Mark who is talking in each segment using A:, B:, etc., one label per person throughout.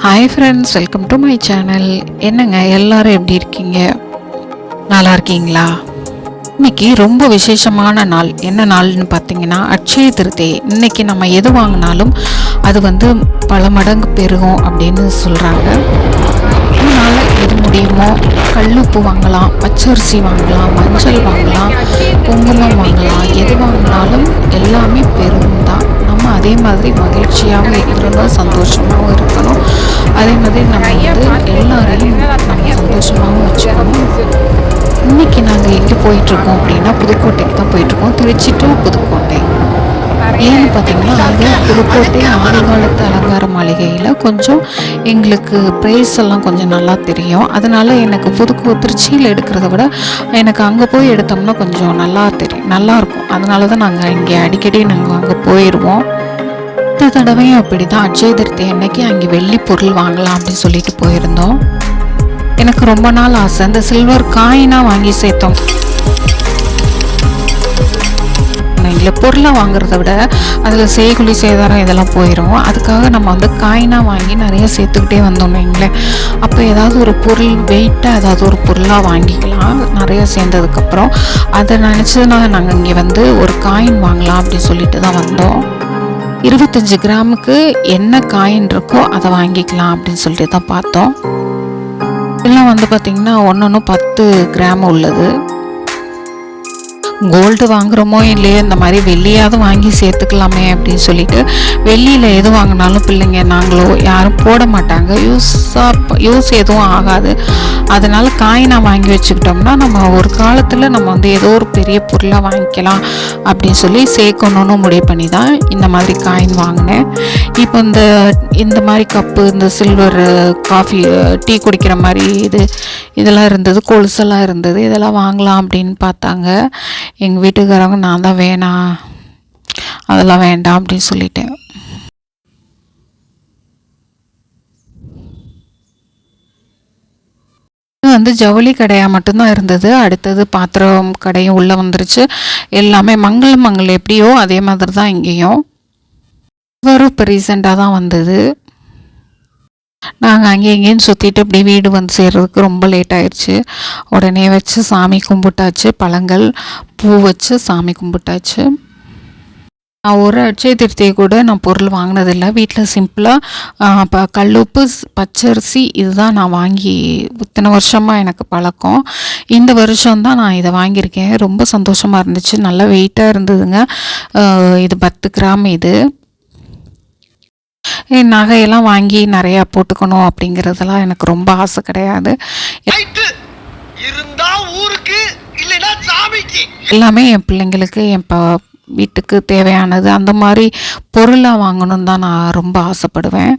A: Hi friends, welcome to my channel. என்னங்க எல்லாரும் எப்படி இருக்கீங்க? நல்லா இருக்கீங்களா? இன்னைக்கு ரொம்ப விசேஷமான நாள். என்ன நாள்னு பார்த்தீங்கன்னா அட்சய திருத்தை. இன்னைக்கு நம்ம எது வாங்கினாலும் அது பல மடங்கு பெருகும் அப்படின்னு சொல்கிறாங்க. அதனால் எது முடியுமோ கல்லுப்பு வாங்கலாம், பச்சரிசி வாங்கலாம், மஞ்சள் வாங்கலாம், குங்குமம் வாங்கலாம். எது வாங்கினாலும் எல்லாமே பெருகும் தான். நம்ம அதே மாதிரி மகிழ்ச்சியாகவும் இருக்கணும், சந்தோஷமாகவும் இருக்கணும். அதே மாதிரி நம்ம எல்லாரையும் நம்ம சந்தோஷமாகவும் வச்சுக்கணும். இன்றைக்கி நாங்கள் எங்கே போயிட்டுருக்கோம் அப்படின்னா புதுக்கோட்டைக்கு தான் போயிட்டுருக்கோம். திருச்சி டு புதுக்கோட்டை. ஏன்னு பார்த்தீங்கன்னா அங்கே புதுக்கோட்டை ஆதிகாலத்து அலங்கார மாளிகையில் கொஞ்சம் எங்களுக்கு ப்ரைஸ் எல்லாம் கொஞ்சம் நல்லா தெரியும். அதனால் எனக்கு திருச்சியில் எடுக்கிறத விட எனக்கு அங்கே போய் எடுத்தோம்னா கொஞ்சம் நல்லாயிருக்கும். அதனால தான் நாங்கள் இங்கே அடிக்கடி நாங்கள் அங்கே போயிடுவோம். இந்த தடவையும் அப்படி தான் அட்சய திருத்தை அன்னைக்கு அங்கே வெள்ளி பொருள் வாங்கலாம் அப்படின்னு சொல்லிட்டு போயிருந்தோம். எனக்கு ரொம்ப நாள் ஆசை, அந்த சில்வர் காயினாக வாங்கி சேர்த்தோம். இல்லை பொருளை வாங்குறத விட அதில் செய்குலி சேதாரம் இதெல்லாம் போயிடும். அதுக்காக நம்ம காயினாக வாங்கி நிறைய சேர்த்துக்கிட்டே வந்தோம்னு வைங்களேன். அப்போ ஏதாவது ஒரு பொருள் வெயிட்டாக ஏதாவது ஒரு பொருளாக வாங்கிக்கலாம். நிறைய சேர்ந்ததுக்கப்புறம் அதை நினச்சதுனால நாங்கள் இங்கே ஒரு காயின் வாங்கலாம் அப்படின்னு சொல்லிட்டு தான் வந்தோம். 25 கிராமுக்கு என்ன காயின் இருக்கோ அதை வாங்கிக்கலாம் அப்படின்னு சொல்லிட்டு தான் பார்த்தோம். இதெல்லாம் பார்த்திங்கன்னா ஒன்று 10 கிராம் உள்ளது. கோல்டு வாங்குகிறோமோ இல்லையோ இந்த மாதிரி வெள்ளியாவது வாங்கி சேர்த்துக்கலாமே அப்படின்னு சொல்லிட்டு வெள்ளியில் எது வாங்கினாலும் பிள்ளைங்க நாங்களோ யாரும் போட மாட்டாங்க, யூஸ் எதுவும் ஆகாது. அதனால் காயினாக வாங்கி வச்சுக்கிட்டோம்னா நம்ம ஒரு காலத்தில் நம்ம ஏதோ ஒரு பெரிய பொருளாக வாங்கிக்கலாம் அப்படின்னு சொல்லி சேர்க்கணுன்னு முடிவு பண்ணி தான் இந்த மாதிரி காயின் வாங்கினேன். இப்போ இந்த மாதிரி கப்பு, இந்த சில்வர் காஃபி டீ குடிக்கிற மாதிரி இதெல்லாம் இருந்தது, கொலுசெல்லாம் இருந்தது. இதெல்லாம் வாங்கலாம் அப்படின்னு பார்த்தாங்க. எங்கள் வீட்டுக்காரவங்க நான் தான் வேணாம், அதெல்லாம் வேண்டாம் அப்படின்னு சொல்லிட்டேன். ஜவுளி கடையாக மட்டும்தான் இருந்தது. அடுத்தது பாத்திரம் கடையும் உள்ளே வந்துருச்சு. எல்லாமே மங்கள் எப்படியோ அதே மாதிரி தான் இங்கேயும். இப்போ ரீசெண்டாக தான் வந்தது. நாங்கள் அங்கே எங்கேயும் சுற்றிட்டு இப்படி வீடு சேர்றதுக்கு ரொம்ப லேட் ஆயிடுச்சு. உடனே வச்சு சாமி கும்பிட்டாச்சு, பழங்கள் பூ வச்சு சாமி கும்பிட்டாச்சு. நான் ஒரு அட்சய திருத்தியை கூட நான் பொருள் வாங்கினதில்லை. வீட்டில் சிம்பிளாக கல்லுப்பு, பச்சரிசி இதுதான் நான் வாங்கி இத்தனை வருஷமாக எனக்கு பழக்கம். இந்த வருஷம்தான் நான் இதை வாங்கியிருக்கேன். ரொம்ப சந்தோஷமாக இருந்துச்சு. நல்லா வெயிட்டாக இருந்ததுங்க. இது 10 கிராம். இது நகையெல்லாம் வாங்கி நிறையா போட்டுக்கணும் அப்படிங்கிறதெல்லாம் எனக்கு ரொம்ப ஆசை கிடையாது. எல்லாமே என் பிள்ளைங்களுக்கு, என் வீட்டுக்கு தேவையானது அந்த மாதிரி பொருளாக வாங்கணுன்னு தான் நான் ரொம்ப ஆசைப்படுவேன்.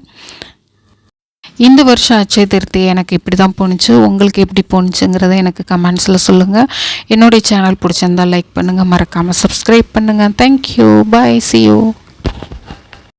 A: இந்த வருஷம் அட்சய திருத்தி எனக்கு இப்படி தான் போணுச்சு. உங்களுக்கு எப்படி போணுச்சுங்கிறத எனக்கு கமெண்ட்ஸில் சொல்லுங்கள். என்னுடைய சேனல் பிடிச்சிருந்தால் லைக் பண்ணுங்கள், மறக்காமல் சப்ஸ்கிரைப் பண்ணுங்கள். Thank you, bye, see you.